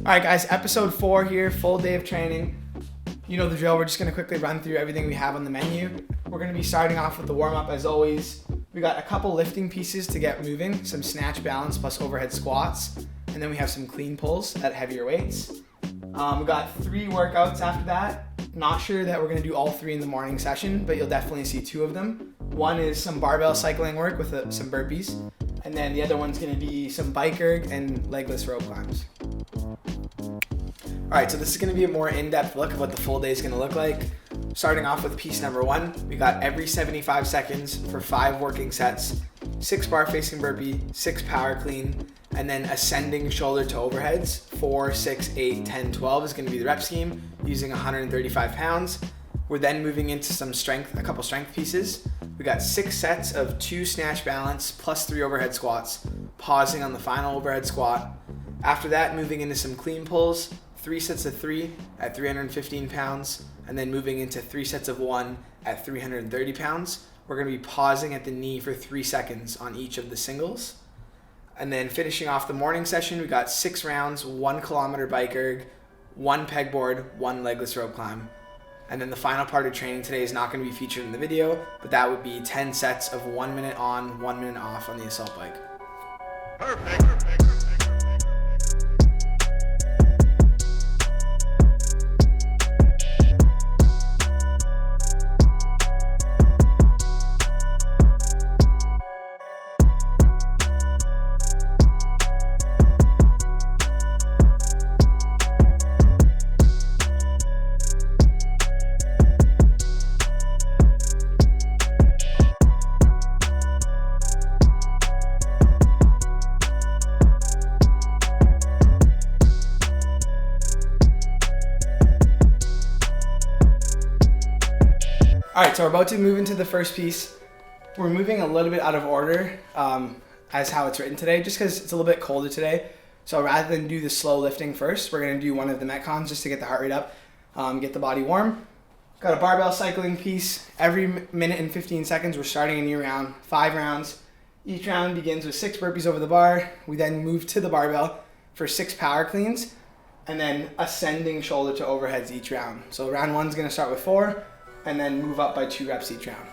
All right, guys, episode 4 here, full day of training. You know the drill. We're just going to quickly run through everything we have on the menu. We're going to be starting off with the warm-up as always. We got a couple lifting pieces to get moving, some snatch balance plus overhead squats, and then we have some clean pulls at heavier weights. We got 3 workouts after that. Not sure that we're going to do all 3 in the morning session, but you'll definitely see 2 of them. One is some barbell cycling work with some burpees, and then the other one's going to be some bike erg and legless rope climbs. Alright, so this is going to be a more in-depth look of what the full day is going to look like. Starting off with piece number 1, we got every 75 seconds for 5 working sets, 6 bar facing burpee, 6 power clean, and then ascending shoulder to overheads, 4, 6, 8, 10, 12 is going to be the rep scheme using 135 pounds. We're then moving into some strength, a couple strength pieces. We got 6 sets of 2 snatch balance plus 3 overhead squats, pausing on the final overhead squat. After that, moving into some clean pulls, 3 sets of 3 at 315 pounds, and then moving into 3 sets of 1 at 330 pounds. We're going to be pausing at the knee for 3 seconds on each of the singles. And then finishing off the morning session, we got 6 rounds, 1 kilometer bike erg, 1 pegboard, 1 legless rope climb. And then the final part of training today is not going to be featured in the video, but that would be 10 sets of 1 minute on, 1 minute off on the assault bike. Perfect. Alright, so we're about to move into the first piece. We're moving a little bit out of order as how it's written today, just because it's a little bit colder today. So rather than do the slow lifting first, we're going to do one of the Metcons just to get the heart rate up, get the body warm. Got a barbell cycling piece. Every minute and 15 seconds, we're starting a new round, 5 rounds. Each round begins with 6 burpees over the bar. We then move to the barbell for 6 power cleans, and then ascending shoulder to overheads each round. So round 1 is going to start with 4, and then move up by 2 reps each round.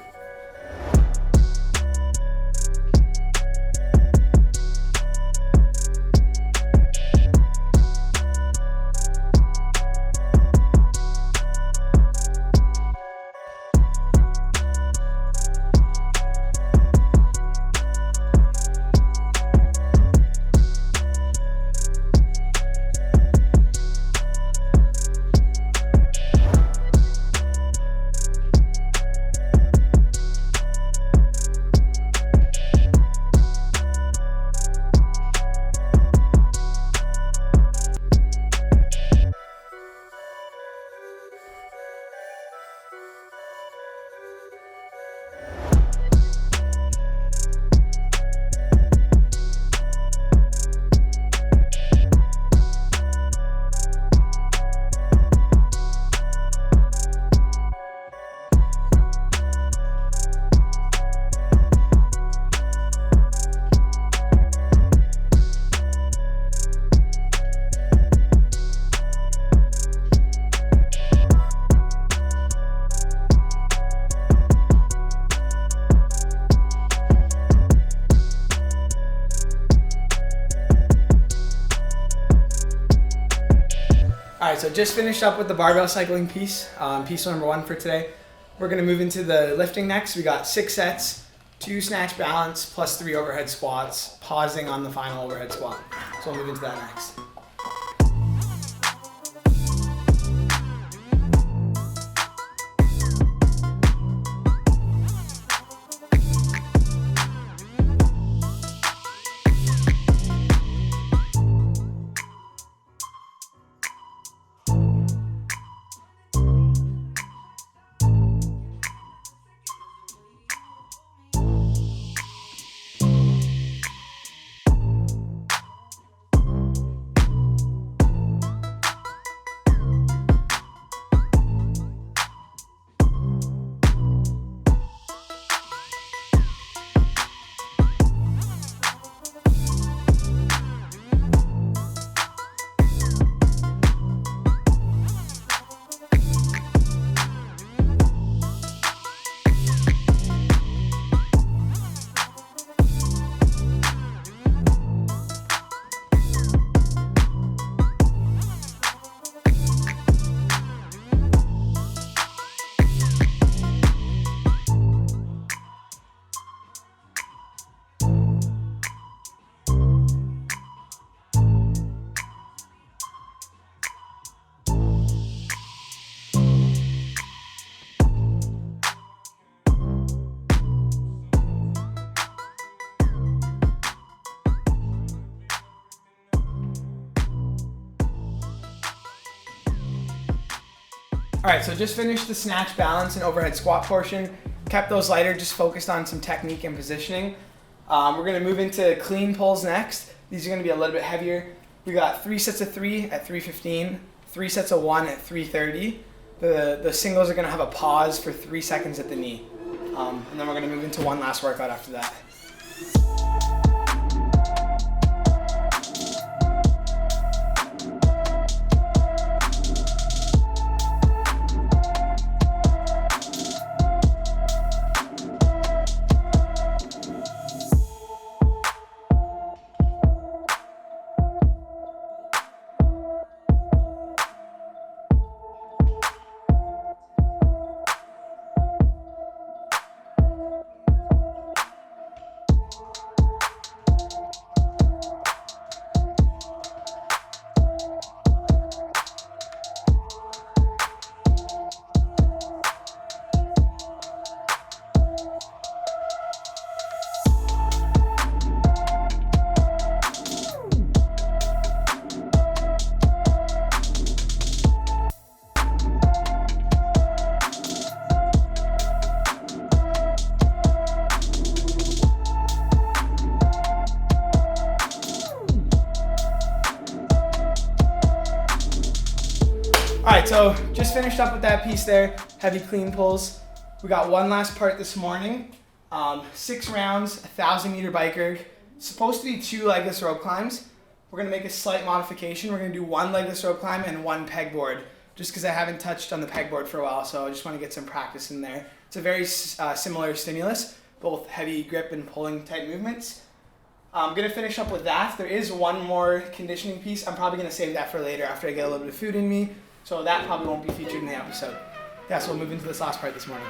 Alright, so just finished up with the barbell cycling piece, piece number 1 for today. We're going to move into the lifting next. We got 6 sets, 2 snatch balance, plus 3 overhead squats, pausing on the final overhead squat. So we'll move into that next. All right, so just finished the snatch, balance, and overhead squat portion. Kept those lighter, just focused on some technique and positioning. We're gonna move into clean pulls next. These are gonna be a little bit heavier. We got 3 sets of 3 at 315, 3 sets of 1 at 330. The singles are gonna have a pause for 3 seconds at the knee. And then we're gonna move into one last workout after that. All right, so just finished up with that piece there, heavy clean pulls. We got one last part this morning. 6 rounds, 1,000-meter bike erg. Supposed to be 2 legless rope climbs. We're gonna make a slight modification. We're gonna do 1 legless rope climb and 1 pegboard, just because I haven't touched on the pegboard for a while, so I just wanna get some practice in there. It's a very similar stimulus, both heavy grip and pulling type movements. I'm gonna finish up with that. There is one more conditioning piece. I'm probably gonna save that for later after I get a little bit of food in me. So that probably won't be featured in the episode. Yeah, so we'll move into this last part this morning.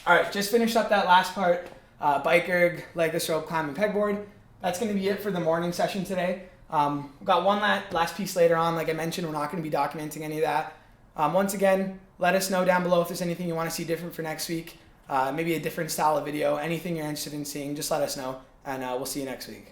All right, just finished up that last part, bike erg, legless rope climb, and pegboard. That's gonna be it for the morning session today. We've got one last piece later on. Like I mentioned, we're not gonna be documenting any of that. Once again, let us know down below if there's anything you wanna see different for next week, maybe a different style of video, anything you're interested in seeing, just let us know, and we'll see you next week.